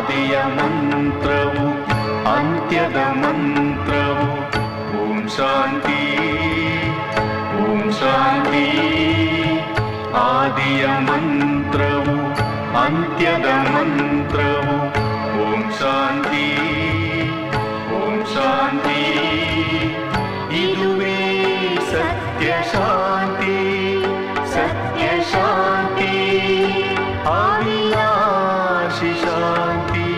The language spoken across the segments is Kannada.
ಆದಿಯ ಮಂತ್ರವು ಅಂತ್ಯದ ಮಂತ್ರವು ಓಂ ಶಾಂತಿ ಓಂ ಶಾಂತಿ. ಆದಿಯ ಮಂತ್ರವು ಅಂತ್ಯದ ಮಂತ್ರವು ಓಂ ಶಾಂತಿ ಓಂ ಶಾಂತಿ. ಇದುವೇ ಸತ್ಯ ಶಾಂತಿ ಸತ್ಯ ಶಾಂತಿ ಅವಿನಾಶಿ ಶಾಂತಿ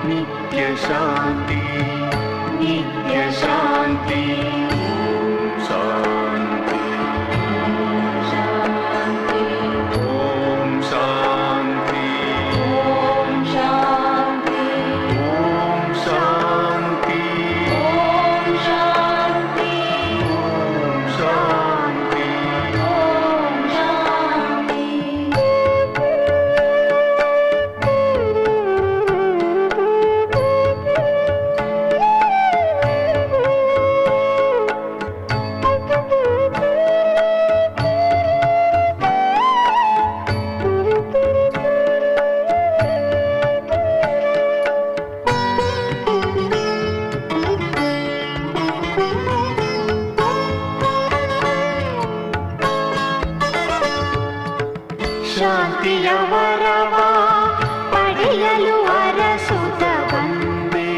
ನಿತ್ಯ ಶಾಂತಿ ನಿತ್ಯ ಶಾಂತಿ. ಶಾಂತಿ ಓಂ ಶಾಂತಿ ಓಂ ಶಾಂತಿ ಓಂ ಶಾಂತಿ ಓಂ ಶಾಂತಿ ಓಂ ಶಾಂತಿ ಓಂ ಶಾಂತಿ. ಶಾಂತಿಯ ವರವ ಪಡೆಯಲು ಅರಸುತ್ತ ಬಂದೆ.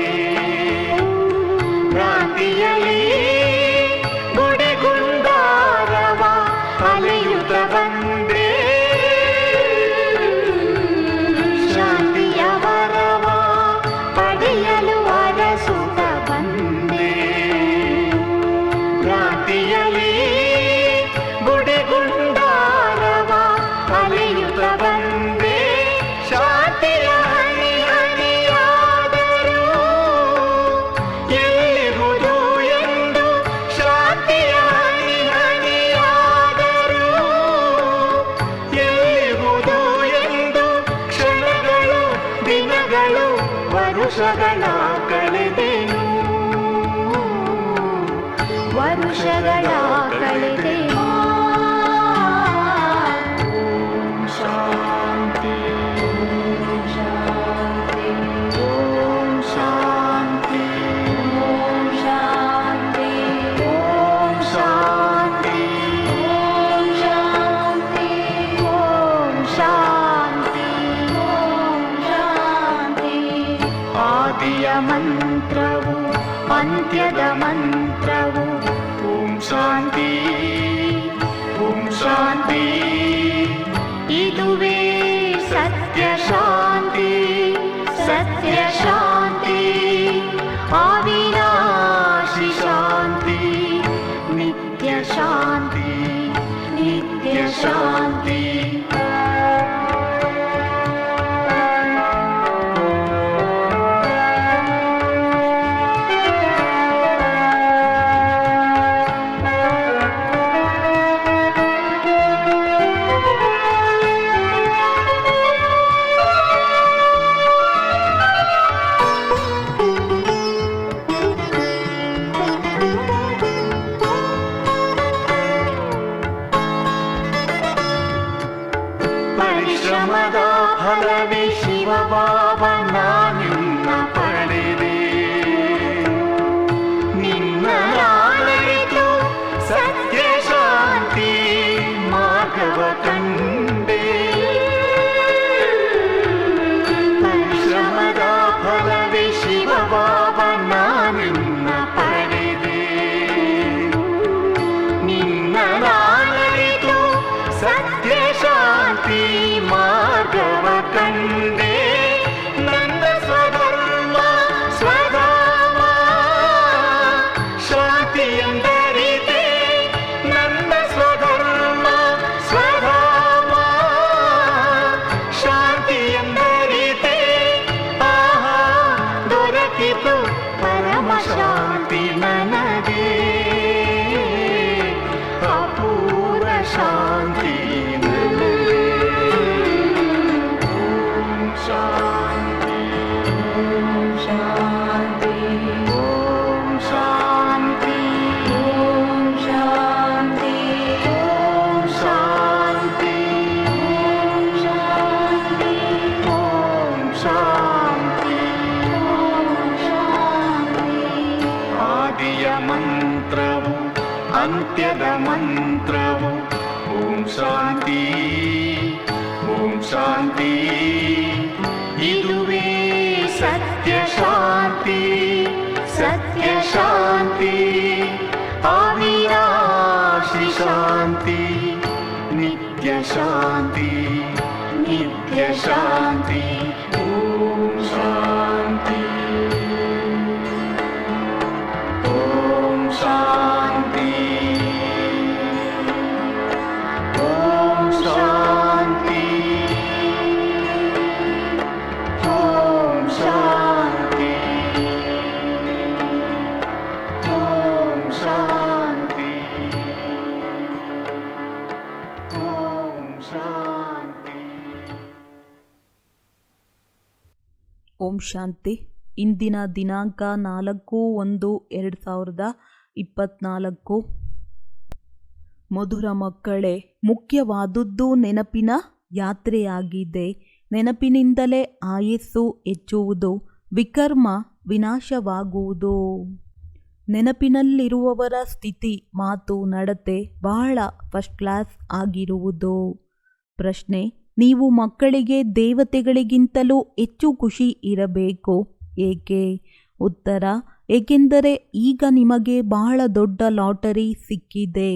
ಭ್ರಾಂತಿಯಲ್ಲಿ ಗುಡಿಗುಂಡಾರವ ಅಲೆಯುತ್ತ ಬಂದೆ. ಶಾಂತಿಯ ವರವ ಪಡೆಯಲು ಅರಸುತ್ತ ಬಂದೆ. ಭ್ರಾಂತಿಯಲ್ಲಿ ಗುಡಿಗುಂಡಾರವ ಅಲೆಯುತ್ತ ಬಂದೆ. ಶಾಂತಿಯ ಹನಿ ಹನಿಯಾದರೂ ಎಲ್ಲಿರುವುದು ಎಂದು ಶಾಂತಿಯ ಹನಿ ಹನಿಯಾದರೂ ಎಲ್ಲಿರುವುದು ಎಂದು ಕ್ಷಣಗಳು ದಿನಗಳು ವರುಷಗಳ ಕಳೆದೆನು ವರುಷಗಳ ಕಳೆದೆನು. ಶಾಂತಿ ಶಾಂತಿ ಓಂ ಶಾಂತಿ ಓಂ ಶಾಂತಿ ಓಂ ಶಾಂತಿ ಓಂ ಶಾಂತಿ ಓಂ ಶಾಂತಿ ಓಂ ಶಾಂತಿ. ಆದಿಯ ಮಂತ್ರವು ಅಂತ್ಯದ ಮಂತ್ರವು ಓಂ ಶಾಂತಿ ಓಂ ಶಾಂತಿ. ಇದುವೇ ಸತ್ಯ ಶಾಂತಿ ಸತ್ಯ ಶಾಂತಿ ಅವಿನಾಶಿ ಶಾಂತಿ ನಿತ್ಯ ಶಾಂತಿ ನಿತ್ಯ ಶಾಂತಿ. ಪರಿಶ್ರಮದ ಫಲವೇ ಶಿವ ಬಾಬಾ ನಿನ್ನ ಪಡೆದೆ. ನಿನ್ನ ನಾಳೆತು ಸತ್ಯ ಶಾಂತಿ ಮಾರ್ಗವ ಕಂಡೆ. ಪರಿಶ್ರಮದ ಫಲವೇ ಶಿವ ಬಾಬಾ ನಿನ್ನ ಪಡೆದೆ. ನಿನ್ನ ನಾಳೆತು ಸತ್ಯ ಶಾಂತಿ ಮಾರ್ಗವ ಕಂಡೆ. ನನ್ನ ಅಂತ್ಯದ ಮಂತ್ರವು ಓಂ ಶಾಂತಿ ಓಂ ಶಾಂತಿ. ಇದುವೇ ಸತ್ಯ ಶಾಂತಿ ಸತ್ಯ ಶಾಂತಿ ಅವಿನಾಶಿ ಶಾಂತಿ ನಿತ್ಯ ಶಾಂತಿ ನಿತ್ಯ ಶಾಂತಿ. ಓಂ ಶಾಂತಿ ಓಂ ಶಾಂತಿ ಓಂ ಶಾಂತಿ ಓಂ ಶಾಂತಿ ಓಂ ಶಾಂತಿ ಓಂ ಶಾಂತಿ. ಓಂ ಶಾಂತಿ. ಇಂದಿನ ದಿನಾಂಕ 4/1/2024. ಮಧುರ ಮಕ್ಕಳೇ, ಮುಖ್ಯವಾದುದು ನೆನಪಿನ ಯಾತ್ರೆಯಾಗಿದೆ. ನೆನಪಿನಿಂದಲೇ ಆಯಸ್ಸು ಹೆಚ್ಚುವುದು, ವಿಕರ್ಮ ವಿನಾಶವಾಗುವುದು. ನೆನಪಿನಲ್ಲಿರುವವರ ಸ್ಥಿತಿ, ಮಾತು, ನಡತೆ ಬಹಳ ಫಸ್ಟ್ ಕ್ಲಾಸ್ ಆಗಿರುವುದು. ಪ್ರಶ್ನೆ: ನೀವು ಮಕ್ಕಳಿಗೆ ದೇವತೆಗಳಿಗಿಂತಲೂ ಹೆಚ್ಚು ಖುಷಿ ಇರಬೇಕು, ಏಕೆ? ಉತ್ತರ: ಏಕೆಂದರೆ ಈಗ ನಿಮಗೆ ಬಹಳ ದೊಡ್ಡ ಲಾಟರಿ ಸಿಕ್ಕಿದೆ.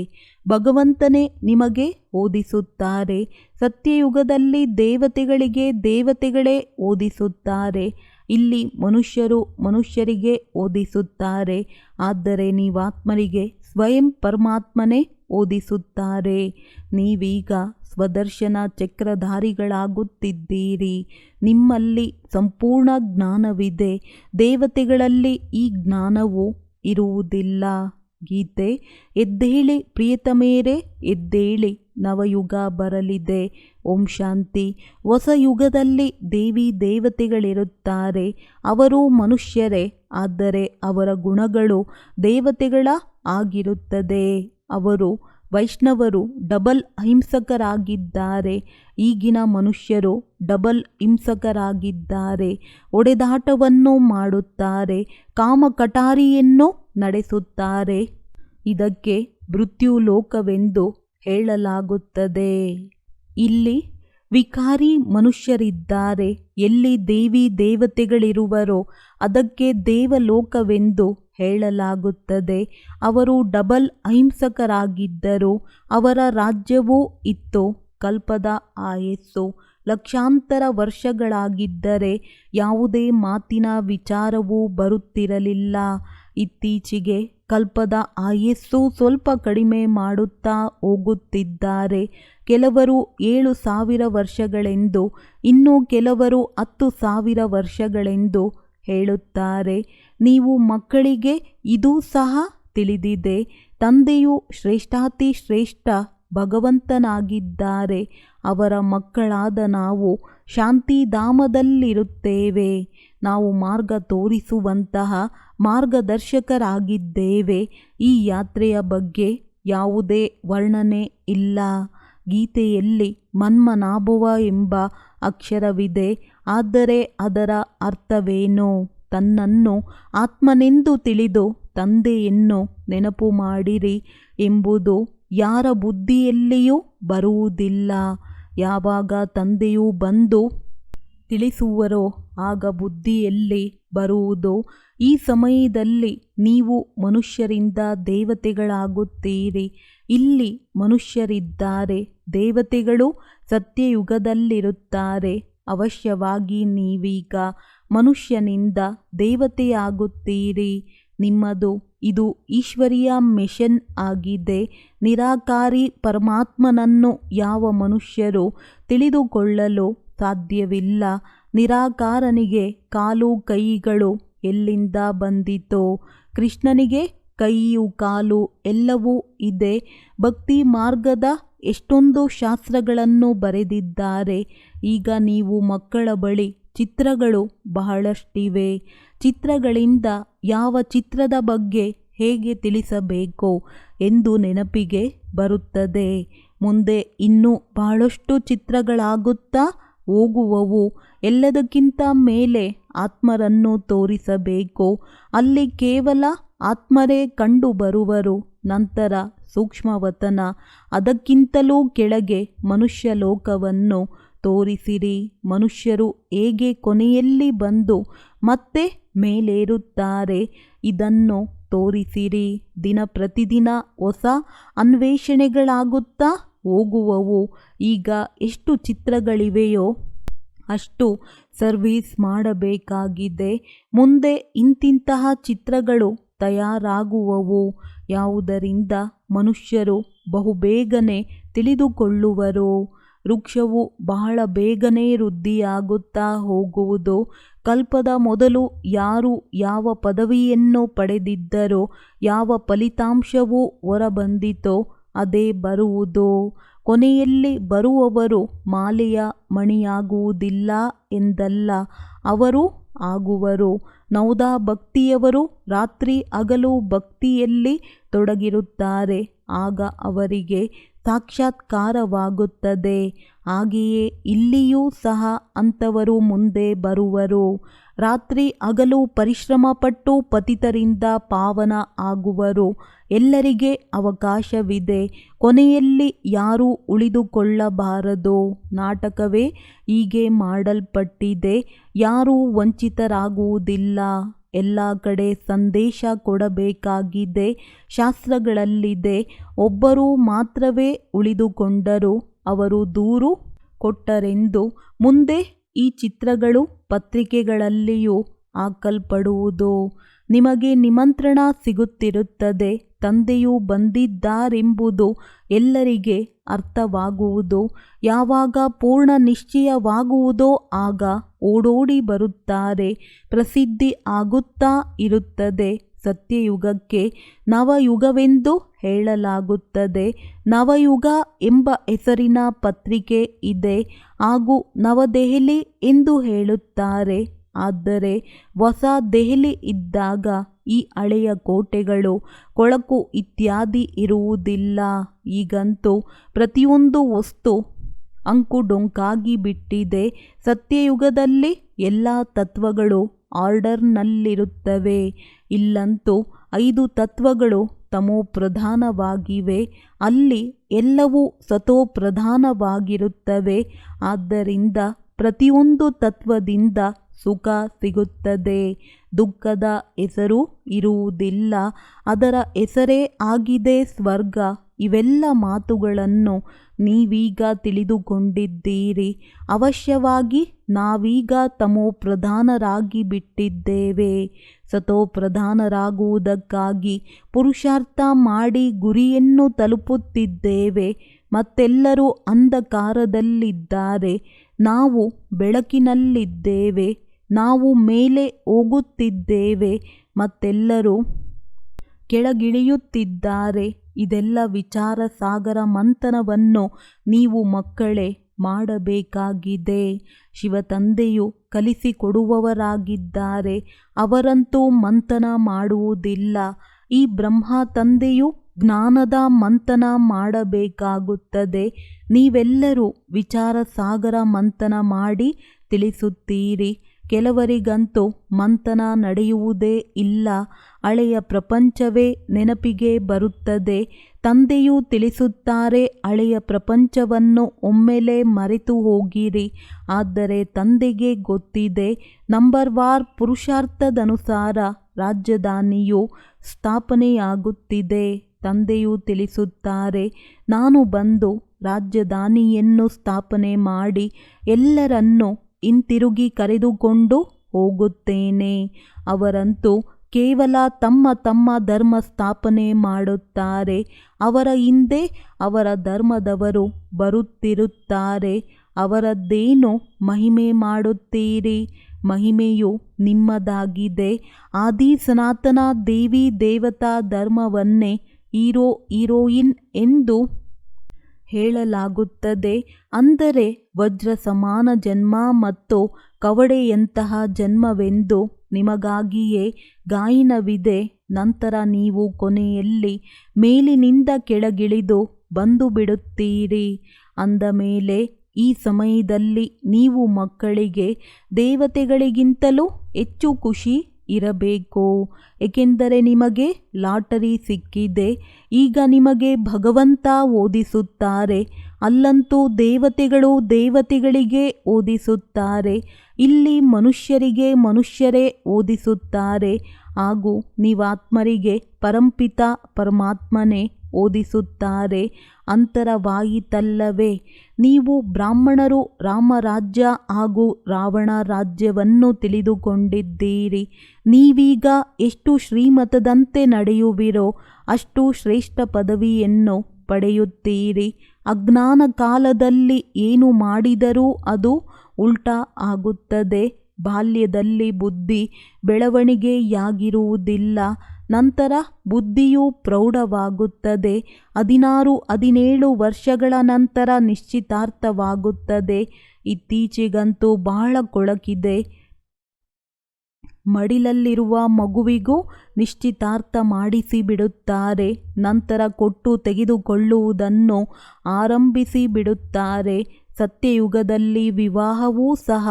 ಭಗವಂತನೇ ನಿಮಗೆ ಓದಿಸುತ್ತಾರೆ. ಸತ್ಯಯುಗದಲ್ಲಿ ದೇವತೆಗಳಿಗೆ ದೇವತೆಗಳೇ ಓದಿಸುತ್ತಾರೆ. ಇಲ್ಲಿ ಮನುಷ್ಯರು ಮನುಷ್ಯರಿಗೆ ಓದಿಸುತ್ತಾರೆ. ಆದರೆ ನೀವಾತ್ಮರಿಗೆ ಸ್ವಯಂ ಪರಮಾತ್ಮನೇ ಓದಿಸುತ್ತಾರೆ. ನೀವೀಗ ಸ್ವದರ್ಶನ ಚಕ್ರಧಾರಿಗಳಾಗುತ್ತಿದ್ದೀರಿ. ನಿಮ್ಮಲ್ಲಿ ಸಂಪೂರ್ಣ ಜ್ಞಾನವಿದೆ. ದೇವತೆಗಳಲ್ಲಿ ಈ ಜ್ಞಾನವು ಇರುವುದಿಲ್ಲ. ಗೀತೆ: ಎದ್ದೇಳಿ ಪ್ರಿಯತಮೇರೆ ಎದ್ದೇಳಿ, ನವಯುಗ ಬರಲಿದೆ. ಓಂ ಶಾಂತಿ. ಹೊಸ ಯುಗದಲ್ಲಿ ದೇವಿ ದೇವತೆಗಳಿರುತ್ತಾರೆ. ಅವರು ಮನುಷ್ಯರೇ, ಆದರೆ ಅವರ ಗುಣಗಳು ದೇವತೆಗಳ ಆಗಿರುತ್ತದೆ. ಅವರು ವೈಷ್ಣವರು ಡಬಲ್ ಅಹಿಂಸಕರಾಗಿದ್ದಾರೆ. ಈಗಿನ ಮನುಷ್ಯರು ಡಬಲ್ ಹಿಂಸಕರಾಗಿದ್ದಾರೆ. ಒಡೆದಾಟವನ್ನು ಮಾಡುತ್ತಾರೆ, ಕಾಮಕಟಾರಿಯನ್ನು ನಡೆಸುತ್ತಾರೆ. ಇದಕ್ಕೆ ಮೃತ್ಯುಲೋಕವೆಂದು ಹೇಳಲಾಗುತ್ತದೆ. ಇಲ್ಲಿ ವಿಕಾರಿ ಮನುಷ್ಯರಿದ್ದಾರೆ. ಎಲ್ಲಿ ದೇವಿ ದೇವತೆಗಳಿರುವರೋ ಅದಕ್ಕೆ ದೇವಲೋಕವೆಂದು ಹೇಳಲಾಗುತ್ತದೆ. ಅವರು ಡಬಲ್ ಅಹಿಂಸಕರಾಗಿದ್ದರು. ಅವರ ರಾಜ್ಯವೂ ಇತ್ತು. ಕಲ್ಪದ ಆಯಸ್ಸು ಲಕ್ಷಾಂತರ ವರ್ಷಗಳಾಗಿದ್ದರೆ ಯಾವುದೇ ಮಾತಿನ ವಿಚಾರವೂ ಬರುತ್ತಿರಲಿಲ್ಲ. ಇತ್ತೀಚೆಗೆ ಕಲ್ಪದ ಆಯಸ್ಸು ಸ್ವಲ್ಪ ಕಡಿಮೆ ಮಾಡುತ್ತಾ ಹೋಗುತ್ತಿದ್ದಾರೆ. ಕೆಲವರು 7,000 ವರ್ಷಗಳೆಂದು, ಇನ್ನು ಕೆಲವರು 10,000 ವರ್ಷಗಳೆಂದು ಹೇಳುತ್ತಾರೆ. ನೀವು ಮಕ್ಕಳಿಗೆ ಇದೂ ಸಹ ತಿಳಿದಿದೆ. ತಂದೆಯು ಶ್ರೇಷ್ಠಾತಿ ಶ್ರೇಷ್ಠ ಭಗವಂತನಾಗಿದ್ದಾರೆ. ಅವರ ಮಕ್ಕಳಾದ ನಾವು ಶಾಂತಿಧಾಮದಲ್ಲಿರುತ್ತೇವೆ. ನಾವು ಮಾರ್ಗ ತೋರಿಸುವಂತಹ ಮಾರ್ಗದರ್ಶಕರಾಗಿದ್ದೇವೆ. ಈ ಯಾತ್ರೆಯ ಬಗ್ಗೆ ಯಾವುದೇ ವರ್ಣನೆ ಇಲ್ಲ. ಗೀತೆಯಲ್ಲಿ ಮನ್ಮನಾಭವ ಎಂಬ ಅಕ್ಷರವಿದೆ. ಆದರೆ ಅದರ ಅರ್ಥವೇನು? ತನ್ನನ್ನು ಆತ್ಮನೆಂದು ತಿಳಿದು ತಂದೆಯನ್ನು ನೆನಪು ಮಾಡಿರಿ ಎಂಬುದು ಯಾರ ಬುದ್ಧಿಯಲ್ಲಿಯೂ ಬರುವುದಿಲ್ಲ. ಯಾವಾಗ ತಂದೆಯು ಬಂದು ತಿಳಿಸುವರೋ ಆಗ ಬುದ್ಧಿಯಲ್ಲಿ ಬರುವುದು. ಈ ಸಮಯದಲ್ಲಿ ನೀವು ಮನುಷ್ಯರಿಂದ ದೇವತೆಗಳಾಗುತ್ತೀರಿ. ಇಲ್ಲಿ ಮನುಷ್ಯರಿದ್ದಾರೆ. ದೇವತೆಗಳು ಸತ್ಯಯುಗದಲ್ಲಿರುತ್ತಾರೆ. ಅವಶ್ಯವಾಗಿ ನೀವೀಗ ಮನುಷ್ಯನಿಂದ ದೇವತೆಯಾಗುತ್ತೀರಿ. ನಿಮ್ಮದು ಇದು ಈಶ್ವರೀಯ ಮಿಷನ್ ಆಗಿದೆ. ನಿರಾಕಾರಿ ಪರಮಾತ್ಮನನ್ನು ಯಾವ ಮನುಷ್ಯರು ತಿಳಿದುಕೊಳ್ಳಲು ಸಾಧ್ಯವಿಲ್ಲ. ನಿರಾಕಾರನಿಗೆ ಕಾಲು ಕೈಗಳು ಎಲ್ಲಿಂದ ಬಂದಿತೋ? ಕೃಷ್ಣನಿಗೆ ಕೈಯು ಕಾಲು ಎಲ್ಲವೂ ಇದೆ. ಭಕ್ತಿ ಮಾರ್ಗದ ಎಷ್ಟೊಂದು ಶಾಸ್ತ್ರಗಳನ್ನು ಬರೆದಿದ್ದಾರೆ. ಈಗ ನೀವು ಮಕ್ಕಳ ಬಳಿ ಚಿತ್ರಗಳು ಬಹಳಷ್ಟಿವೆ. ಚಿತ್ರಗಳಿಂದ ಯಾವ ಚಿತ್ರದ ಬಗ್ಗೆ ಹೇಗೆ ತಿಳಿಸಬೇಕು ಎಂದು ನೆನಪಿಗೆ ಬರುತ್ತದೆ. ಮುಂದೆ ಇನ್ನೂ ಬಹಳಷ್ಟು ಚಿತ್ರಗಳಾಗುತ್ತಾ ಹೋಗುವವು. ಎಲ್ಲದಕ್ಕಿಂತ ಮೇಲೆ ಆತ್ಮರನ್ನು ತೋರಿಸಬೇಕು. ಅಲ್ಲಿ ಕೇವಲ ಆತ್ಮರೇ ಕಂಡು ಬರುವರು. ನಂತರ ಸೂಕ್ಷ್ಮವತನ, ಅದಕ್ಕಿಂತಲೂ ಕೆಳಗೆ ಮನುಷ್ಯ ಲೋಕವನ್ನು ತೋರಿಸಿರಿ. ಮನುಷ್ಯರು ಹೇಗೆ ಕೊನೆಯಲ್ಲಿ ಬಂದು ಮತ್ತೆ ಮೇಲೇರುತ್ತಾರೆ, ಇದನ್ನು ತೋರಿಸಿರಿ. ದಿನ ಪ್ರತಿದಿನ ಹೊಸ ಅನ್ವೇಷಣೆಗಳಾಗುತ್ತಾ ಹೋಗುವವು. ಈಗ ಎಷ್ಟು ಚಿತ್ರಗಳಿವೆಯೋ ಅಷ್ಟು ಸರ್ವೀಸ್ ಮಾಡಬೇಕಾಗಿದೆ. ಮುಂದೆ ಇಂತಿಂತಹ ಚಿತ್ರಗಳು ತಯಾರಾಗುವವು, ಯಾವುದರಿಂದ ಮನುಷ್ಯರು ಬಹುಬೇಗನೆ ತಿಳಿದುಕೊಳ್ಳುವರು. ವೃಕ್ಷವು ಬಹಳ ಬೇಗನೆ ವೃದ್ಧಿಯಾಗುತ್ತಾ ಹೋಗುವುದು. ಕಲ್ಪದ ಮೊದಲು ಯಾರು ಯಾವ ಪದವಿಯನ್ನು ಪಡೆದಿದ್ದರೋ, ಯಾವ ಫಲಿತಾಂಶವು ಹೊರಬಂದಿತೋ ಅದೇ ಬರುವುದು. ಕೊನೆಯಲ್ಲಿ ಬರುವವರು ಮಾಲೆಯ ಮಣಿಯಾಗುವುದಿಲ್ಲ ಎಂದಲ್ಲ, ಅವರು ಆಗುವರು. ನವೋದಾ ಭಕ್ತಿಯವರು ರಾತ್ರಿ ಹಗಲು ಭಕ್ತಿಯಲ್ಲಿ ತೊಡಗಿರುತ್ತಾರೆ, ಆಗ ಅವರಿಗೆ ಸಾಕ್ಷಾತ್ಕಾರವಾಗುತ್ತದೆ. ಹಾಗೆಯೇ ಇಲ್ಲಿಯೂ ಸಹ ಅಂಥವರು ಮುಂದೆ ಬರುವರು. ರಾತ್ರಿ ಹಗಲು ಪರಿಶ್ರಮಪಟ್ಟು ಪತಿತರಿಂದ ಪಾವನ ಆಗುವರು. ಎಲ್ಲರಿಗೆ ಅವಕಾಶವಿದೆ. ಕೊನೆಯಲ್ಲಿ ಯಾರೂ ಉಳಿದುಕೊಳ್ಳಬಾರದು. ನಾಟಕವೇ ಹೀಗೆ ಮಾಡಲ್ಪಟ್ಟಿದೆ. ಯಾರೂ ವಂಚಿತರಾಗುವುದಿಲ್ಲ. ಎಲ್ಲ ಕಡೆ ಸಂದೇಶ ಕೊಡಬೇಕಾಗಿದೆ. ಶಾಸ್ತ್ರಗಳಲ್ಲಿದೆ, ಒಬ್ಬರು ಮಾತ್ರವೇ ಉಳಿದುಕೊಂಡರು, ಅವರು ದೂರು ಕೊಟ್ಟರೆಂದು. ಮುಂದೆ ಈ ಚಿತ್ರಗಳು ಪತ್ರಿಕೆಗಳಲ್ಲಿಯೂ ಹಾಕಲ್ಪಡುವುದು. ನಿಮಗೆ ನಿಮಂತ್ರಣ ಸಿಗುತ್ತಿರುತ್ತದೆ. ತಂದೆಯು ಬಂದಿದ್ದಾರೆಂಬುದು ಎಲ್ಲರಿಗೆ ಅರ್ಥವಾಗುವುದು. ಯಾವಾಗ ಪೂರ್ಣ ನಿಶ್ಚಯವಾಗುವುದೋ ಆಗ ಓಡೋಡಿ ಬರುತ್ತಾರೆ. ಪ್ರಸಿದ್ಧಿ ಆಗುತ್ತಾ ಇರುತ್ತದೆ. ಸತ್ಯಯುಗಕ್ಕೆ ನವಯುಗವೆಂದು ಹೇಳಲಾಗುತ್ತದೆ. ನವಯುಗ ಎಂಬ ಹೆಸರಿನ ಪತ್ರಿಕೆ ಇದೆ, ಹಾಗೂ ನವದೆಹಲಿ ಎಂದು ಹೇಳುತ್ತಾರೆ. ಆದರೆ ಹೊಸ ದೆಹಲಿ ಇದ್ದಾಗ ಈ ಹಳೆಯ ಕೋಟೆಗಳು, ಕೊಳಕು ಇತ್ಯಾದಿ ಇರುವುದಿಲ್ಲ. ಈಗಂತೂ ಪ್ರತಿಯೊಂದು ವಸ್ತು ಅಂಕುಡೊಂಕಾಗಿ ಬಿಟ್ಟಿದೆ. ಸತ್ಯಯುಗದಲ್ಲಿ ಎಲ್ಲ ತತ್ವಗಳು ಆರ್ಡರ್ನಲ್ಲಿರುತ್ತವೆ. ಇಲ್ಲಂತೂ 5 ತತ್ವಗಳು ತಮೋಪ್ರಧಾನವಾಗಿವೆ, ಅಲ್ಲಿ ಎಲ್ಲವೂ ಸತೋಪ್ರಧಾನವಾಗಿರುತ್ತವೆ. ಆದ್ದರಿಂದ ಪ್ರತಿಯೊಂದು ತತ್ವದಿಂದ ಸುಖ ಸಿಗುತ್ತದೆ. ದುಃಖದ ಹೆಸರು ಇರುವುದಿಲ್ಲ, ಅದರ ಹೆಸರೇ ಆಗಿದೆ ಸ್ವರ್ಗ. ಇವೆಲ್ಲ ಮಾತುಗಳನ್ನು ನೀವೀಗ ತಿಳಿದುಕೊಂಡಿದ್ದೀರಿ. ಅವಶ್ಯವಾಗಿ ನಾವೀಗ ತಮೋಪ್ರಧಾನರಾಗಿ ಬಿಟ್ಟಿದ್ದೇವೆ. ಸತೋಪ್ರಧಾನರಾಗುವುದಕ್ಕಾಗಿ ಪುರುಷಾರ್ಥ ಮಾಡಿ ಗುರಿಯನ್ನು ತಲುಪುತ್ತಿದ್ದೇವೆ. ಮತ್ತೆಲ್ಲರೂ ಅಂಧಕಾರದಲ್ಲಿದ್ದಾರೆ, ನಾವು ಬೆಳಕಿನಲ್ಲಿದ್ದೇವೆ. ನಾವು ಮೇಲೆ ಹೋಗುತ್ತಿದ್ದೇವೆ, ಮತ್ತೆಲ್ಲರೂ ಕೆಳಗಿಳಿಯುತ್ತಿದ್ದಾರೆ. ಇದೆಲ್ಲ ವಿಚಾರ ಸಾಗರ ಮಂಥನವನ್ನು ನೀವು ಮಕ್ಕಳೇ ಮಾಡಬೇಕಾಗಿದೆ. ಶಿವತಂದೆಯು ಕಲಿಸಿಕೊಡುವವರಾಗಿದ್ದಾರೆ, ಅವರಂತೂ ಮಂಥನ ಮಾಡುವುದಿಲ್ಲ. ಈ ಬ್ರಹ್ಮ ತಂದೆಯು ಜ್ಞಾನದ ಮಂಥನ ಮಾಡಬೇಕಾಗುತ್ತದೆ. ನೀವೆಲ್ಲರೂ ವಿಚಾರ ಸಾಗರ ಮಂಥನ ಮಾಡಿ ತಿಳಿಸುತ್ತೀರಿ. ಕೆಲವರಿಗಂತೂ ಮಂಥನ ನಡೆಯುವುದೇ ಇಲ್ಲ. ಹಳೆಯ ಪ್ರಪಂಚವೇ ನೆನಪಿಗೆ ಬರುತ್ತದೆ. ತಂದೆಯು ತಿಳಿಸುತ್ತಾರೆ, ಹಳೆಯ ಪ್ರಪಂಚವನ್ನು ಒಮ್ಮೆಲೆ ಮರೆತು ಹೋಗಿರಿ. ಆದರೆ ತಂದೆಗೆ ಗೊತ್ತಿದೆ, ನಂಬರ್ವಾರ್ ಪುರುಷಾರ್ಥದನುಸಾರ ರಾಜಧಾನಿಯು ಸ್ಥಾಪನೆಯಾಗುತ್ತಿದೆ. ತಂದೆಯು ತಿಳಿಸುತ್ತಾರೆ, ನಾನು ಬಂದು ರಾಜಧಾನಿಯನ್ನು ಸ್ಥಾಪನೆ ಮಾಡಿ ಎಲ್ಲರನ್ನೂ ಹಿಂತಿರುಗಿ ಕರೆದುಕೊಂಡು ಹೋಗುತ್ತೇನೆ. ಅವರಂತೂ ಕೇವಲ ತಮ್ಮ ತಮ್ಮ ಧರ್ಮ ಸ್ಥಾಪನೆ ಮಾಡುತ್ತಾರೆ. ಅವರ ಹಿಂದೆ ಅವರ ಧರ್ಮದವರು ಬರುತ್ತಿರುತ್ತಾರೆ. ಅವರದ್ದೇನು ಮಹಿಮೆ ಮಾಡುತ್ತೀರಿ? ಮಹಿಮೆಯು ನಿಮ್ಮದಾಗಿದೆ. ಆದಿ ಸನಾತನ ದೇವಿ ದೇವತಾ ಧರ್ಮವನ್ನೇ ಹೀರೋ ಹೀರೋಯಿನ್ ಎಂದು ಹೇಳಲಾಗುತ್ತದೆ. ಅಂದರೆ ವಜ್ರ ಸಮಾನ ಜನ್ಮ ಮತ್ತು ಕವಡೆಯಂತಹ ಜನ್ಮವೆಂದು ನಿಮಗಾಗಿಯೇ ಗಾಯನವಿದೆ. ನಂತರ ನೀವು ಕೊನೆಯಲ್ಲಿ ಮೇಲಿನಿಂದ ಕೆಳಗಿಳಿದು ಬಂದು ಬಿಡುತ್ತೀರಿ. ಅಂದ ಮೇಲೆ ಈ ಸಮಯದಲ್ಲಿ ನೀವು ಮಕ್ಕಳಿಗೆ ದೇವತೆಗಳಿಗಿಂತಲೂ ಹೆಚ್ಚು ಖುಷಿ ಇರಬೇಕು. ಏಕೆಂದರೆ ನಿಮಗೆ ಲಾಟರಿ ಸಿಕ್ಕಿದೆ. ಈಗ ನಿಮಗೆ ಭಗವಂತ ಓದಿಸುತ್ತಾರೆ. ಅಲ್ಲಂತೂ ದೇವತೆಗಳಿಗೆ ಓದಿಸುತ್ತಾರೆ. ಇಲ್ಲಿ ಮನುಷ್ಯರಿಗೆ ಮನುಷ್ಯರೇ ಓದಿಸುತ್ತಾರೆ. ಹಾಗೂ ನೀವಾತ್ಮರಿಗೆ ಪರಂಪಿತ ಪರಮಾತ್ಮನೇ ಓದಿಸುತ್ತಾರೆ. ಅಂತರವಾಯಿತಲ್ಲವೇ? ನೀವು ಬ್ರಾಹ್ಮಣರು ರಾಮರಾಜ್ಯ ಹಾಗೂ ರಾವಣ ರಾಜ್ಯವನ್ನು ತಿಳಿದುಕೊಂಡಿದ್ದೀರಿ. ನೀವೀಗ ಎಷ್ಟು ಶ್ರೀಮತದಂತೆ ನಡೆಯುವಿರೋ ಅಷ್ಟು ಶ್ರೇಷ್ಠ ಪದವಿಯನ್ನು ಪಡೆಯುತ್ತೀರಿ. ಅಜ್ಞಾನ ಕಾಲದಲ್ಲಿ ಏನು ಮಾಡಿದರೂ ಅದು ಉಲ್ಟಾ ಆಗುತ್ತದೆ. ಬಾಲ್ಯದಲ್ಲಿ ಬುದ್ಧಿ ಬೆಳವಣಿಗೆಯಾಗಿರುವುದಿಲ್ಲ. ನಂತರ ಬುದ್ಧಿಯು ಪ್ರೌಢವಾಗುತ್ತದೆ. 16-17 ವರ್ಷಗಳ ನಂತರ ನಿಶ್ಚಿತಾರ್ಥವಾಗುತ್ತದೆ. ಇತ್ತೀಚೆಗಂತೂ ಬಹಳ ಕೊಳಕಿದೆ. ಮಡಿಲಲ್ಲಿರುವ ಮಗುವಿಗೂ ನಿಶ್ಚಿತಾರ್ಥ ಮಾಡಿಸಿಬಿಡುತ್ತಾರೆ. ನಂತರ ಕೊಟ್ಟು ತೆಗೆದುಕೊಳ್ಳುವುದನ್ನು ಆರಂಭಿಸಿಬಿಡುತ್ತಾರೆ. ಸತ್ಯಯುಗದಲ್ಲಿ ವಿವಾಹವೂ ಸಹ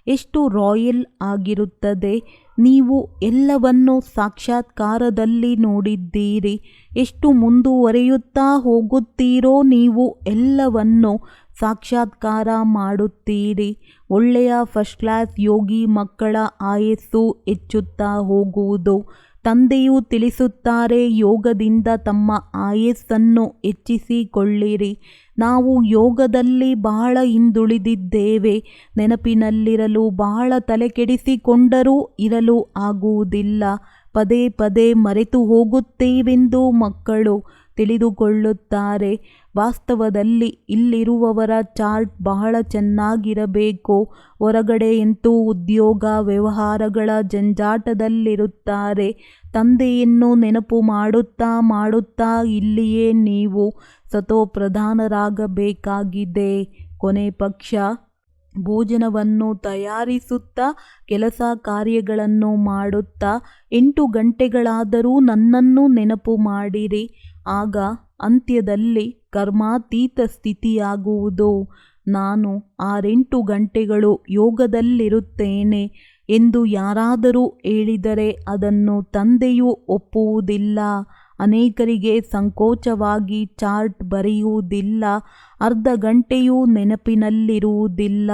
ಎಷ್ಟು ರಾಯಲ್ ಆಗಿರುತ್ತದೆ. ನೀವು ಎಲ್ಲವನ್ನು ಸಾಕ್ಷಾತ್ಕಾರದಲ್ಲಿ ನೋಡಿದ್ದೀರಿ. ಎಷ್ಟು ಮುಂದುವರಿಯುತ್ತಾ ಹೋಗುತ್ತೀರೋ ನೀವು ಎಲ್ಲವನ್ನು ಸಾಕ್ಷಾತ್ಕಾರ ಮಾಡುತ್ತೀರಿ. ಒಳ್ಳೆಯ ಫಸ್ಟ್ ಕ್ಲಾಸ್ ಯೋಗಿ ಮಕ್ಕಳ ಆಯಸ್ಸು ಹೆಚ್ಚುತ್ತಾ ಹೋಗುವುದು. ತಂದೆಯು ತಿಳಿಸುತ್ತಾರೆ, ಯೋಗದಿಂದ ತಮ್ಮ ಆಯಸ್ಸನ್ನು ಹೆಚ್ಚಿಸಿಕೊಳ್ಳಿರಿ. ನಾವು ಯೋಗದಲ್ಲಿ ಬಹಳ ಹಿಂದುಳಿದಿದ್ದೇವೆ. ನೆನಪಿನಲ್ಲಿರಲು ಬಹಳ ತಲೆಕೆಡಿಸಿಕೊಂಡರೂ ಇರಲು ಆಗುವುದಿಲ್ಲ. ಪದೇ ಪದೇ ಮರೆತು ಹೋಗುತ್ತೇವೆಂದು ಮಕ್ಕಳು ತಿಳಿದುಕೊಳ್ಳುತ್ತಾರೆ. ವಾಸ್ತವದಲ್ಲಿ ಇಲ್ಲಿರುವವರ ಚಾರ್ಟ್ ಬಹಳ ಚೆನ್ನಾಗಿರಬೇಕು. ಹೊರಗಡೆಯಂತೂ ಉದ್ಯೋಗ ವ್ಯವಹಾರಗಳ ಜಂಜಾಟದಲ್ಲಿರುತ್ತಾರೆ. ತಂದೆಯನ್ನು ನೆನಪು ಮಾಡುತ್ತಾ ಇಲ್ಲಿಯೇ ನೀವು ಸತೋಪ್ರಧಾನರಾಗಬೇಕಾಗಿದೆ. ಕೊನೆ ಪಕ್ಷ ಭೋಜನವನ್ನು ತಯಾರಿಸುತ್ತಾ ಕೆಲಸ ಕಾರ್ಯಗಳನ್ನು ಮಾಡುತ್ತಾ 8 ಗಂಟೆಗಳಾದರೂ ನನ್ನನ್ನು ನೆನಪು ಮಾಡಿರಿ. ಆಗ ಅಂತ್ಯದಲ್ಲಿ ಕರ್ಮಾತೀತ ಸ್ಥಿತಿಯಾಗುವುದು. ನಾನು 6-8 ಗಂಟೆಗಳು ಯೋಗದಲ್ಲಿರುತ್ತೇನೆ ಎಂದು ಯಾರಾದರೂ ಹೇಳಿದರೆ ಅದನ್ನು ತಂದೆಯು ಒಪ್ಪುವುದಿಲ್ಲ. ಅನೇಕರಿಗೆ ಸಂಕೋಚವಾಗಿ ಚಾರ್ಟ್ ಬರೆಯುವುದಿಲ್ಲ. ಅರ್ಧ ಗಂಟೆಯೂ ನೆನಪಿನಲ್ಲಿರುವುದಿಲ್ಲ.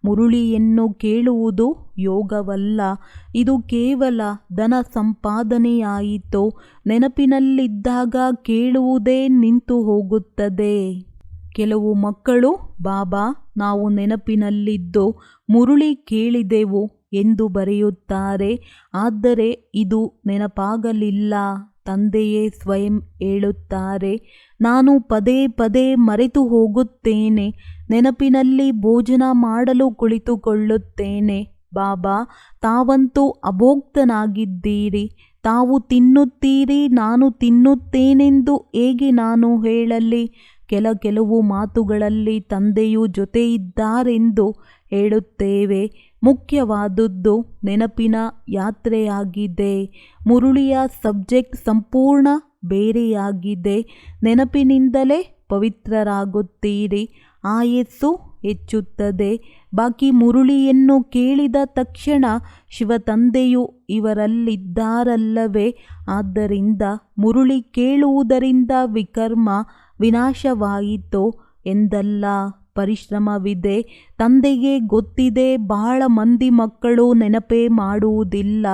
ಮುರುಳಿಯನ್ನು ಕೇಳುವುದು ಯೋಗವಲ್ಲ. ಇದು ಕೇವಲ ಧನ ಸಂಪಾದನೆಯಾಯಿತು. ನೆನಪಿನಲ್ಲಿದ್ದಾಗ ಕೇಳುವುದೇ ನಿಂತು ಹೋಗುತ್ತದೆ. ಕೆಲವು ಮಕ್ಕಳು, ಬಾಬಾ, ನಾವು ನೆನಪಿನಲ್ಲಿದ್ದು ಮುರುಳಿ ಕೇಳಿದೆವು ಎಂದು ಬರೆಯುತ್ತಾರೆ. ಆದರೆ ಇದು ನೆನಪಾಗಲಿಲ್ಲ. ತಂದೆಯೇ ಸ್ವಯಂ ಹೇಳುತ್ತಾರೆ, ನಾನು ಪದೇ ಪದೇ ಮರೆತು ಹೋಗುತ್ತೇನೆ. ನೆನಪಿನಲ್ಲಿ ಭೋಜನ ಮಾಡಲು ಕುಳಿತುಕೊಳ್ಳುತ್ತೇನೆ. ಬಾಬಾ, ತಾವಂತೂ ಅಭೋಕ್ತನಾಗಿದ್ದೀರಿ. ತಾವು ತಿನ್ನುತ್ತೀರಿ, ನಾನು ತಿನ್ನುತ್ತೇನೆಂದು ಹೇಗೆ ನಾನು ಹೇಳಲಿ? ಕೆಲವು ಮಾತುಗಳಲ್ಲಿ ತಂದೆಯು ಜೊತೆ ಇದ್ದಾರೆಂದು ಹೇಳುತ್ತೇವೆ. ಮುಖ್ಯವಾದುದು ನೆನಪಿನ ಯಾತ್ರೆಯಾಗಿದೆ. ಮುರುಳಿಯ ಸಬ್ಜೆಕ್ಟ್ ಸಂಪೂರ್ಣ ಬೇರೆಯಾಗಿದೆ. ನೆನಪಿನಿಂದಲೇ ಪವಿತ್ರರಾಗುತ್ತೀರಿ. ಆಯಸ್ಸು ಹೆಚ್ಚುತ್ತದೆ. ಬಾಕಿ ಮುರುಳಿಯನ್ನು ಕೇಳಿದ ತಕ್ಷಣ ಶಿವತಂದೆಯು ಇವರಲ್ಲಿದ್ದಾರಲ್ಲವೇ? ಆದ್ದರಿಂದ ಮುರುಳಿ ಕೇಳುವುದರಿಂದ ವಿಕರ್ಮ ವಿನಾಶವಾಯಿತು ಎಂದಲ್ಲ. ಪರಿಶ್ರಮವಿದೆ. ತಂದೆಗೆ ಗೊತ್ತಿದೆ, ಬಹಳ ಮಂದಿ ಮಕ್ಕಳು ನೆನಪೇ ಮಾಡುವುದಿಲ್ಲ.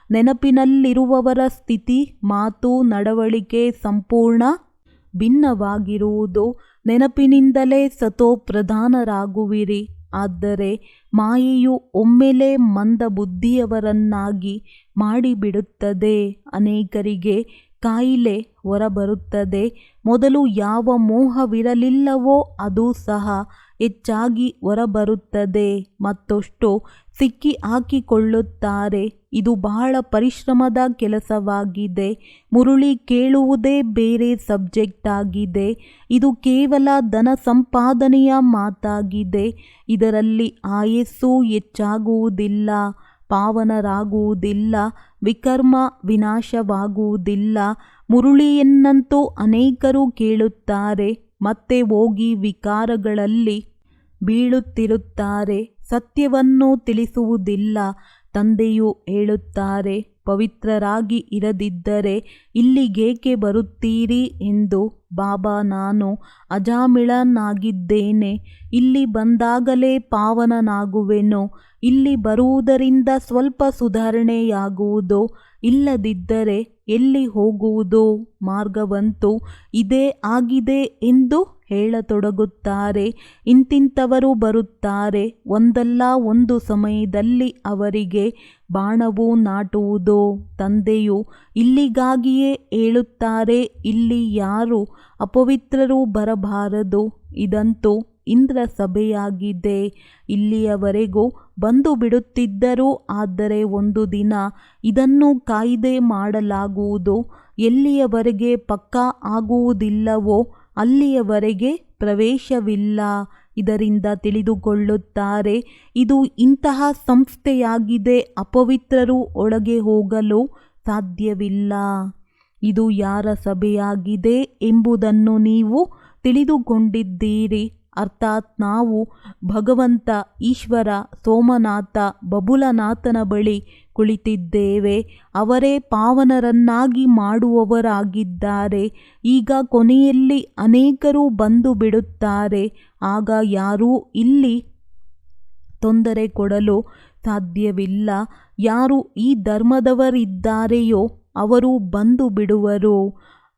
ನೆನಪಿನಲ್ಲಿರುವವರ ಸ್ಥಿತಿ, ಮಾತು, ನಡವಳಿಕೆ ಸಂಪೂರ್ಣ ಭಿನ್ನವಾಗಿರುವುದು. ನೆನಪಿನಿಂದಲೇ ಸತೋಪ್ರಧಾನರಾಗುವಿರಿ. ಆದರೆ ಮಾಯೆಯು ಒಮ್ಮೆಲೇ ಮಂದ ಬುದ್ಧಿಯವರನ್ನಾಗಿ ಮಾಡಿಬಿಡುತ್ತದೆ. ಅನೇಕರಿಗೆ ಕಾಯಿಲೆ ಹೊರಬರುತ್ತದೆ. ಮೊದಲು ಯಾವ ಮೋಹವಿರಲಿಲ್ಲವೋ ಅದು ಸಹ ಹೆಚ್ಚಾಗಿ ಹೊರಬರುತ್ತದೆ. ಮತ್ತಷ್ಟು ಸಿಕ್ಕಿ ಹಾಕಿಕೊಳ್ಳುತ್ತಾರೆ. ಇದು ಬಹಳ ಪರಿಶ್ರಮದ ಕೆಲಸವಾಗಿದೆ. ಮುರುಳಿ ಕೇಳುವುದೇ ಬೇರೆ ಸಬ್ಜೆಕ್ಟ್ ಆಗಿದೆ. ಇದು ಕೇವಲ ಧನ ಸಂಪಾದನೆಯ ಮಾತಾಗಿದೆ. ಇದರಲ್ಲಿ ಆಯಸ್ಸು ಹೆಚ್ಚಾಗುವುದಿಲ್ಲ, ಪಾವನರಾಗುವುದಿಲ್ಲ, ವಿಕರ್ಮ ವಿನಾಶವಾಗುವುದಿಲ್ಲ. ಮುರುಳಿಯನ್ನಂತೂ ಅನೇಕರು ಕೇಳುತ್ತಾರೆ, ಮತ್ತೆ ಹೋಗಿ ವಿಕಾರಗಳಲ್ಲಿ ಬೀಳುತ್ತಿರುತ್ತಾರೆ. ಸತ್ಯವನ್ನು ತಿಳಿಸುವುದಿಲ್ಲ. ತಂದೆಯು ಹೇಳುತ್ತಾರೆ, ಪವಿತ್ರರಾಗಿ ಇರದಿದ್ದರೆ ಇಲ್ಲಿಗೇಕೆ ಬರುತ್ತೀರಿ ಎಂದು. ಬಾಬಾ, ನಾನು ಅಜಾಮಿಳನಾಗಿದ್ದೇನೆ. ಇಲ್ಲಿ ಬಂದಾಗಲೇ ಪಾವನನಾಗುವೆನು. ಇಲ್ಲಿ ಬರುವುದರಿಂದ ಸ್ವಲ್ಪ ಸುಧಾರಣೆಯಾಗುವುದು. ಇಲ್ಲದಿದ್ದರೆ ಎಲ್ಲಿ ಹೋಗುವುದು? ಮಾರ್ಗವಂತೂ ಇದೇ ಆಗಿದೆ ಎಂದು ಹೇಳತೊಡಗುತ್ತಾರೆ. ಇಂತಿಂಥವರು ಬರುತ್ತಾರೆ. ಒಂದಲ್ಲ ಒಂದು ಸಮಯದಲ್ಲಿ ಅವರಿಗೆ ಬಾಣವು ನಾಟುವುದು. ತಂದೆಯು ಇಲ್ಲಿಗಾಗಿಯೇ ಹೇಳುತ್ತಾರೆ, ಇಲ್ಲಿ ಯಾರು ಅಪವಿತ್ರರು ಬರಬಾರದು. ಇದಂತೂ ಇಂದ್ರ ಸಭೆಯಾಗಿದೆ. ಇಲ್ಲಿಯವರೆಗೂ ಬಂದು ಬಿಡುತ್ತಿದ್ದರು. ಆದರೆ ಒಂದು ದಿನ ಇದನ್ನು ಕಾಯ್ದೆ ಮಾಡಲಾಗುವುದು. ಎಲ್ಲಿಯವರೆಗೆ ಪಕ್ಕಾ ಆಗುವುದಿಲ್ಲವೋ ಅಲ್ಲಿಯವರೆಗೆ ಪ್ರವೇಶವಿಲ್ಲ. ಇದರಿಂದ ತಿಳಿದುಕೊಳ್ಳುತ್ತಾರೆ, ಇದು ಇಂತಹ ಸಂಸ್ಥೆಯಾಗಿದೆ. ಅಪವಿತ್ರರು ಒಳಗೆ ಹೋಗಲು ಸಾಧ್ಯವಿಲ್ಲ. ಇದು ಯಾರ ಸಭೆಯಾಗಿದೆ ಎಂಬುದನ್ನು ನೀವು ತಿಳಿದುಕೊಂಡಿದ್ದೀರಿ. ಅರ್ಥಾತ್ ನಾವು ಭಗವಂತ, ಈಶ್ವರ, ಸೋಮನಾಥ, ಬಬುಲನಾಥನ ಬಳಿ ಕುಳಿತಿದ್ದೇವೆ. ಅವರೇ ಪಾವನರನ್ನಾಗಿ ಮಾಡುವವರಾಗಿದ್ದಾರೆ. ಈಗ ಕೊನೆಯಲ್ಲಿ ಅನೇಕರು ಬಂದು ಬಿಡುತ್ತಾರೆ. ಆಗ ಯಾರೂ ಇಲ್ಲಿ ತೊಂದರೆ ಕೊಡಲು ಸಾಧ್ಯವಿಲ್ಲ. ಯಾರು ಈ ಧರ್ಮದವರಿದ್ದಾರೆಯೋ ಅವರು ಬಂದು ಬಿಡುವರು.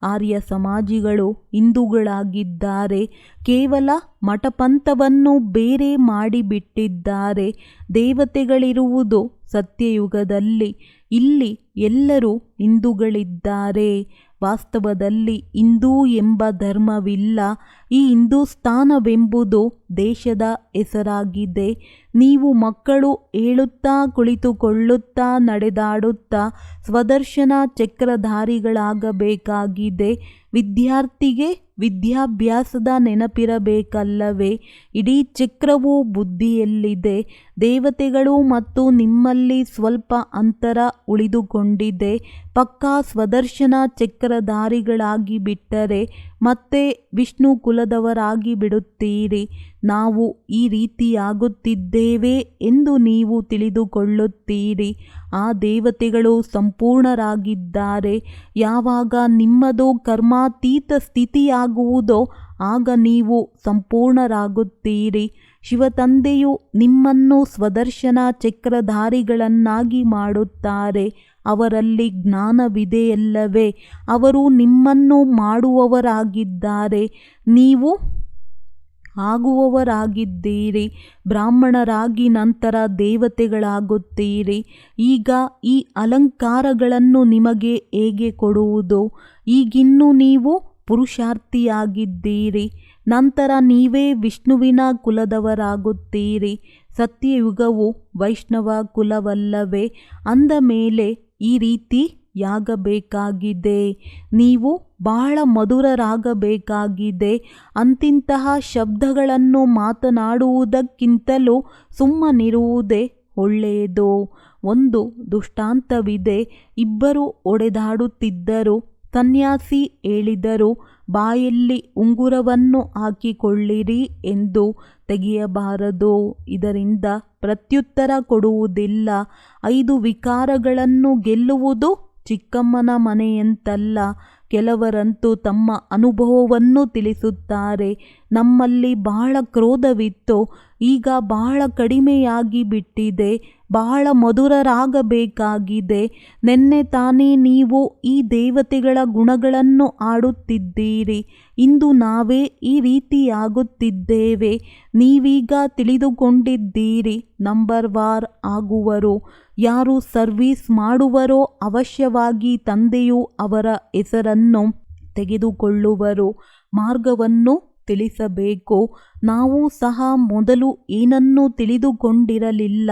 ಆರ್ಯ ಸಮಾಜಿಗಳು ಹಿಂದೂಗಳಾಗಿದ್ದಾರೆ. ಕೇವಲ ಮಠಪಂಥವನ್ನು ಬೇರೆ ಮಾಡಿಬಿಟ್ಟಿದ್ದಾರೆ. ದೇವತೆಗಳಿರುವುದು ಸತ್ಯಯುಗದಲ್ಲಿ. ಇಲ್ಲಿ ಎಲ್ಲರೂ ಹಿಂದೂಗಳಿದ್ದಾರೆ. ವಾಸ್ತವದಲ್ಲಿ ಹಿಂದೂ ಎಂಬ ಧರ್ಮವಿಲ್ಲ. ಈ ಹಿಂದೂಸ್ತಾನವೆಂಬುದು ದೇಶದ ಹೆಸರಾಗಿದೆ. ನೀವು ಮಕ್ಕಳು ಹೇಳುತ್ತಾ, ಕುಳಿತುಕೊಳ್ಳುತ್ತಾ, ನಡೆದಾಡುತ್ತಾ ಸ್ವದರ್ಶನ ಚಕ್ರಧಾರಿಗಳಾಗಬೇಕಾಗಿದೆ. ವಿದ್ಯಾರ್ಥಿಗೆ ವಿದ್ಯಾಭ್ಯಾಸದ ನೆನಪಿರಬೇಕಲ್ಲವೇ? ಇಡೀ ಚಕ್ರವು ಬುದ್ಧಿಯಲ್ಲಿದೆ. ದೇವತೆಗಳು ಮತ್ತು ನಿಮ್ಮಲ್ಲಿ ಸ್ವಲ್ಪ ಅಂತರ ಉಳಿದುಕೊಂಡಿದೆ. ಪಕ್ಕಾ ಸ್ವದರ್ಶನ ಚಕ್ರಧಾರಿಗಳಾಗಿ ಬಿಟ್ಟರೆ ಮತ್ತೆ ವಿಷ್ಣು ಕುಲದವರಾಗಿ ಬಿಡುತ್ತೀರಿ. ನಾವು ಈ ರೀತಿಯಾಗುತ್ತಿದ್ದೇವೆ ಎಂದು ನೀವು ತಿಳಿದುಕೊಳ್ಳುತ್ತೀರಿ. ಆ ದೇವತೆಗಳು ಸಂಪೂರ್ಣರಾಗಿದ್ದಾರೆ. ಯಾವಾಗ ನಿಮ್ಮದು ಕರ್ಮಾತೀತ ಸ್ಥಿತಿಯಾಗುವುದೋ ಆಗ ನೀವು ಸಂಪೂರ್ಣರಾಗುತ್ತೀರಿ. ಶಿವತಂದೆಯು ನಿಮ್ಮನ್ನು ಸ್ವದರ್ಶನ ಚಕ್ರಧಾರಿಗಳನ್ನಾಗಿ ಮಾಡುತ್ತಾರೆ. ಅವರಲ್ಲಿ ಜ್ಞಾನವಿದೆಯಲ್ಲವೇ? ಅವರು ನಿಮ್ಮನ್ನು ಮಾಡುವವರಾಗಿದ್ದಾರೆ. ನೀವು ಆಗುವವರಾಗಿದ್ದೀರಿ. ಬ್ರಾಹ್ಮಣರಾಗಿ ನಂತರ ದೇವತೆಗಳಾಗುತ್ತೀರಿ. ಈಗ ಈ ಅಲಂಕಾರಗಳನ್ನು ನಿಮಗೆ ಹೇಗೆ ಕೊಡುವುದು? ಈಗಿನ್ನೂ ನೀವು ಪುರುಷಾರ್ಥಿಯಾಗಿದ್ದೀರಿ. ನಂತರ ನೀವೇ ವಿಷ್ಣುವಿನ ಕುಲದವರಾಗುತ್ತೀರಿ. ಸತ್ಯಯುಗವು ವೈಷ್ಣವ ಕುಲವಲ್ಲವೇ? ಅಂದ ಮೇಲೆ ಈ ರೀತಿಯಾಗಬೇಕಾಗಿದೆ. ನೀವು ಬಹಳ ಮಧುರರಾಗಬೇಕಾಗಿದೆ. ಅಂತಿಂತಹ ಶಬ್ದಗಳನ್ನು ಮಾತನಾಡುವುದಕ್ಕಿಂತಲೂ ಸುಮ್ಮನಿರುವುದೇ ಒಳ್ಳೆಯದು. ಒಂದು ದೃಷ್ಟಾಂತವಿದೆ. ಇಬ್ಬರು ಹೊಡೆದಾಡುತ್ತಿದ್ದರು. ಸನ್ಯಾಸಿ ಹೇಳಿದರು, ಬಾಯಲ್ಲಿ ಉಂಗುರವನ್ನು ಹಾಕಿಕೊಳ್ಳಿರಿ ಎಂದು. ತೆಗೆಯಬಾರದು. ಇದರಿಂದ ಪ್ರತ್ಯುತ್ತರ ಕೊಡುವುದಿಲ್ಲ. 5 ವಿಕಾರಗಳನ್ನು ಗೆಲ್ಲುವುದು ಚಿಕ್ಕಮ್ಮನ ಮನೆಯಂತಲ್ಲ. ಕೆಲವರಂತೂ ತಮ್ಮ ಅನುಭವವನ್ನು ತಿಳಿಸುತ್ತಾರೆ. ನಮ್ಮಲ್ಲಿ ಬಹಳ ಕ್ರೋಧವಿತ್ತು, ಈಗ ಬಹಳ ಕಡಿಮೆಯಾಗಿ ಬಿಟ್ಟಿದೆ. ಬಹಳ ಮಧುರರಾಗಬೇಕಾಗಿದೆ. ನಿನ್ನೆ ತಾನೇ ನೀವು ಈ ದೇವತೆಗಳ ಗುಣಗಳನ್ನು ಆಡುತ್ತಿದ್ದೀರಿ. ಇಂದು ನಾವೇ ಈ ರೀತಿಯಾಗುತ್ತಿದ್ದೇವೆ. ನೀವೀಗ ತಿಳಿದುಕೊಂಡಿದ್ದೀರಿ. Number war ಆಗುವರು. ಯಾರು ಸರ್ವೀಸ್ ಮಾಡುವರೋ ಅವಶ್ಯವಾಗಿ ತಂದೆಯು ಅವರ ಹೆಸರನ್ನು ತೆಗೆದುಕೊಳ್ಳುವರು. ಮಾರ್ಗವನ್ನು ತಿಳಿಸಬೇಕು. ನಾವು ಸಹ ಮೊದಲು ಏನನ್ನೂ ತಿಳಿದುಕೊಂಡಿರಲಿಲ್ಲ.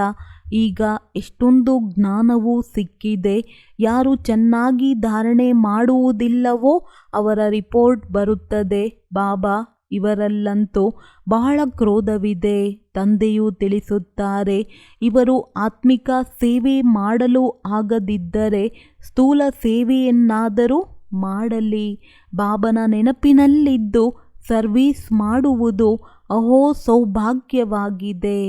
ಈಗ ಎಷ್ಟೊಂದು ಜ್ಞಾನವೂ ಸಿಕ್ಕಿದೆ. ಯಾರು ಚೆನ್ನಾಗಿ ಧಾರಣೆ ಮಾಡುವುದಿಲ್ಲವೋ ಅವರ ರಿಪೋರ್ಟ್ ಬರುತ್ತದೆ. ಬಾಬಾ, ಇವರಲ್ಲಂತೂ ಬಹಳ ಕ್ರೋಧವಿದೆ. ತಂದೆಯು ತಿಳಿಸುತ್ತಾರೆ, ಇವರು ಆತ್ಮಿಕ ಸೇವೆ ಮಾಡಲು ಆಗದಿದ್ದರೆ ಸ್ಥೂಲ ಸೇವೆಯನ್ನಾದರೂ ಮಾಡಲಿ. ಬಾಬನ ನೆನಪಿನಲ್ಲಿದ್ದು ಸರ್ವೀಸ್ ಮಾಡುವುದು ಅಹೋ ಸೌಭಾಗ್ಯವಾಗಿದೆ.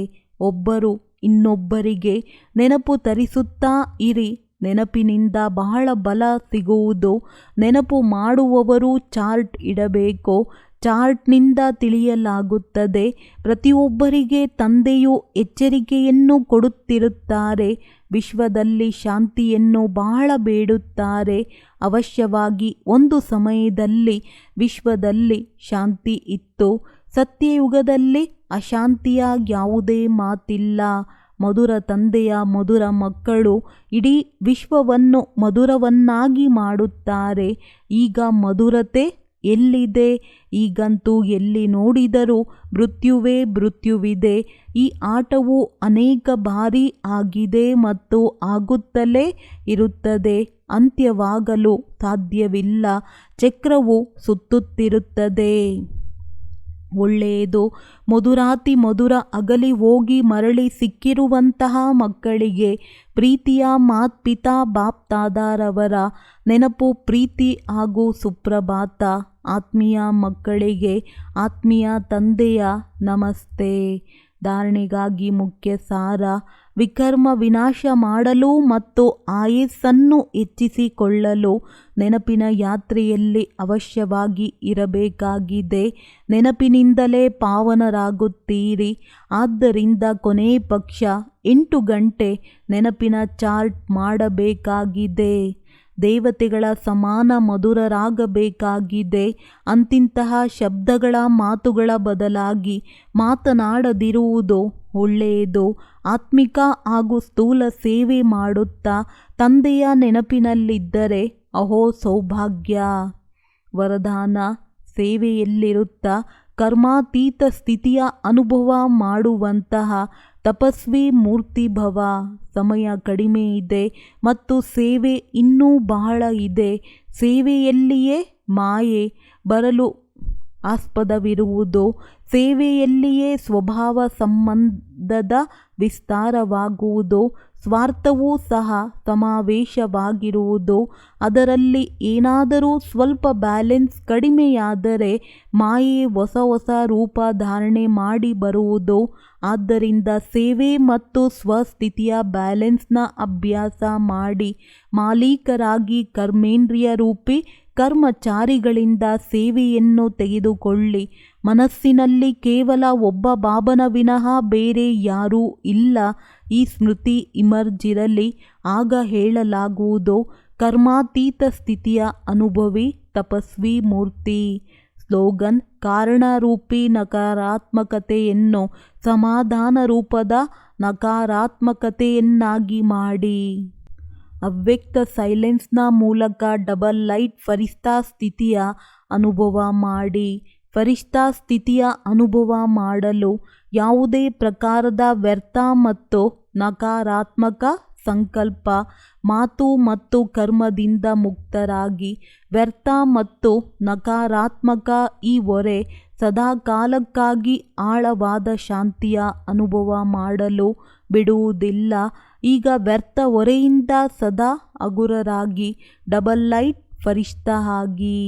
ಒಬ್ಬರು ಇನ್ನೊಬ್ಬರಿಗೆ ನೆನಪು ತರಿಸುತ್ತಾ ಇರಿ. ನೆನಪಿನಿಂದ ಬಹಳ ಬಲ ಸಿಗುವುದು. ನೆನಪು ಮಾಡುವವರು ಚಾರ್ಟ್ ಇಡಬೇಕು. ಚಾರ್ಟ್ನಿಂದ ತಿಳಿಯಲಾಗುತ್ತದೆ. ಪ್ರತಿಯೊಬ್ಬರಿಗೆ ತಂದೆಯು ಎಚ್ಚರಿಕೆಯನ್ನು ಕೊಡುತ್ತಿರುತ್ತಾರೆ. ವಿಶ್ವದಲ್ಲಿ ಶಾಂತಿಯನ್ನು ಬಹಳ ಬೇಡುತ್ತಾರೆ. ಅವಶ್ಯವಾಗಿ ಒಂದು ಸಮಯದಲ್ಲಿ ವಿಶ್ವದಲ್ಲಿ ಶಾಂತಿ ಇತ್ತು. ಸತ್ಯಯುಗದಲ್ಲಿ ಅಶಾಂತಿಯ ಯಾವುದೇ ಮಾತಿಲ್ಲ. ಮಧುರ ತಂದೆಯ ಮಧುರ ಮಕ್ಕಳು ಇಡೀ ವಿಶ್ವವನ್ನು ಮಧುರವನ್ನಾಗಿ ಮಾಡುತ್ತಾರೆ. ಈಗ ಮಧುರತೆ ಎಲ್ಲಿದೆ? ಈಗಂತೂ ಎಲ್ಲಿ ನೋಡಿದರೂ ಮೃತ್ಯುವೇ ಮೃತ್ಯುವಿದೆ. ಈ ಆಟವು ಅನೇಕ ಬಾರಿ ಆಗಿದೆ ಮತ್ತು ಆಗುತ್ತಲೇ ಇರುತ್ತದೆ. ಅಂತ್ಯವಾಗಲು ಸಾಧ್ಯವಿಲ್ಲ. ಚಕ್ರವು ಸುತ್ತುತ್ತಿರುತ್ತದೆ. ಒಳ್ಳೆಯದು. ಮಧುರಾತಿ ಮಧುರ ಅಗಲಿ ಹೋಗಿ ಮರಳಿ ಸಿಕ್ಕಿರುವಂತಹ ಮಕ್ಕಳಿಗೆ ಪ್ರೀತಿಯ ಮಾತ್ಪಿತಾ ಬಾಪ್ ದಾದಾರವರ ನೆನಪು, ಪ್ರೀತಿ ಹಾಗೂ ಸುಪ್ರಭಾತ. ಆತ್ಮೀಯ ಮಕ್ಕಳಿಗೆ ಆತ್ಮೀಯ ತಂದೆಯ ನಮಸ್ತೆ. ಧಾರಣೆಗಾಗಿ ಮುಖ್ಯ ಸಾರ: ವಿಕರ್ಮ ವಿನಾಶ ಮಾಡಲು ಮತ್ತು ಆಯಸ್ಸನ್ನು ಹೆಚ್ಚಿಸಿಕೊಳ್ಳಲು ನೆನಪಿನ ಯಾತ್ರೆಯಲ್ಲಿ ಅವಶ್ಯವಾಗಿ ಇರಬೇಕಾಗಿದೆ. ನೆನಪಿನಿಂದಲೇ ಪಾವನರಾಗುತ್ತೀರಿ. ಆದ್ದರಿಂದ ಕೊನೆ ಪಕ್ಷ 8 ಗಂಟೆ ನೆನಪಿನ ಚಾರ್ಟ್ ಮಾಡಬೇಕಾಗಿದೆ. ದೇವತೆಗಳ ಸಮಾನ ಮಧುರರಾಗಬೇಕಾಗಿದೆ. ಅಂತಿಂತಹ ಶಬ್ದಗಳ ಮಾತುಗಳ ಬದಲಾಗಿ ಮಾತನಾಡದಿರುವುದು ಒಳ್ಳೆಯದು. ಆತ್ಮಿಕ ಹಾಗೂ ಸ್ಥೂಲ ಸೇವೆ ಮಾಡುತ್ತಾ ತಂದೆಯ ನೆನಪಿನಲ್ಲಿದ್ದರೆ ಅಹೋ ಸೌಭಾಗ್ಯ. ವರದಾನ: ಸೇವೆಯಲ್ಲಿರುತ್ತಾ ಕರ್ಮಾತೀತ ಸ್ಥಿತಿಯ ಅನುಭವ ಮಾಡುವಂತಹ ತಪಸ್ವಿ ಮೂರ್ತಿ ಭವ. ಸಮಯ ಕಡಿಮೆ ಇದೆ ಮತ್ತು ಸೇವೆ ಇನ್ನೂ ಬಹಳ ಇದೆ. ಸೇವೆಯಲ್ಲಿಯೇ ಮಾಯೆ ಬರಲು ಆಸ್ಪದವಿರುವುದು. ಸೇವೆಯಲ್ಲಿಯೇ ಸ್ವಭಾವ ಸಂಬಂಧದ ವಿಸ್ತಾರವಾಗುವುದು. ಸ್ವಾರ್ಥವೂ ಸಹ ಸಮಾವೇಶವಾಗಿರುವುದು. ಅದರಲ್ಲಿ ಏನಾದರೂ ಸ್ವಲ್ಪ ಬ್ಯಾಲೆನ್ಸ್ ಕಡಿಮೆಯಾದರೆ ಮಾಯೆ ಹೊಸ ಹೊಸ ರೂಪ ಧಾರಣೆ ಮಾಡಿ ಬರುವುದು. ಆದ್ದರಿಂದ ಸೇವೆ ಮತ್ತು ಸ್ವಸ್ಥಿತಿಯ ಬ್ಯಾಲೆನ್ಸ್ನ ಅಭ್ಯಾಸ ಮಾಡಿ ಮಾಲೀಕರಾಗಿ ಕರ್ಮೇಂದ್ರಿಯ ರೂಪಿ ಕರ್ಮಚಾರಿಗಳಿಂದ ಸೇವೆಯನ್ನು ತೆಗೆದುಕೊಳ್ಳಿ. ಮನಸ್ಸಿನಲ್ಲಿ ಕೇವಲ ಒಬ್ಬ ಬಾಬನ ವಿನಃ ಬೇರೆ ಯಾರೂ ಇಲ್ಲ. ಈ ಸ್ಮೃತಿ ಇಮರ್ಜಿರಲಿ. ಆಗ ಹೇಳಲಾಗುವುದು, ಕರ್ಮಾತೀತ ಸ್ಥಿತಿಯ ಅನುಭವಿ ತಪಸ್ವಿ ಮೂರ್ತಿ. ಸ್ಲೋಗನ್: ಕಾರಣರೂಪಿ ನಕಾರಾತ್ಮಕತೆಯನ್ನು ಸಮಾಧಾನ ರೂಪದ ನಕಾರಾತ್ಮಕತೆಯನ್ನಾಗಿ ಮಾಡಿ. ಅವ್ಯಕ್ತ ಸೈಲೆನ್ಸ್ನ ಮೂಲಕ ಡಬಲ್ ಲೈಟ್ ಫರಿಷ್ಠಾ ಸ್ಥಿತಿಯ ಅನುಭವ ಮಾಡಿ. ಫರಿಷ್ಠಾ ಸ್ಥಿತಿಯ ಅನುಭವ ಮಾಡಲು ಯಾವುದೇ ಪ್ರಕಾರದ ವ್ಯರ್ಥ ಮತ್ತು ನಕಾರಾತ್ಮಕ ಸಂಕಲ್ಪ, ಮಾತು ಮತ್ತು ಕರ್ಮದಿಂದ ಮುಕ್ತರಾಗಿ ವ್ಯರ್ಥ ಮತ್ತು ನಕಾರಾತ್ಮಕ ಈ ಹೊರೆ ಸದಾಕಾಲಕ್ಕಾಗಿ ಆಳವಾದ ಶಾಂತಿಯ ಅನುಭವ ಮಾಡಲು ಬಿಡುವುದಿಲ್ಲ. ಈಗ ವ್ಯರ್ಥ ಹೊರೆಯಿಂದ ಸದಾ ಹಗುರರಾಗಿ ಡಬಲ್ ಲೈಟ್ ಫರಿಷ್ಠಾ ಆಗಿ.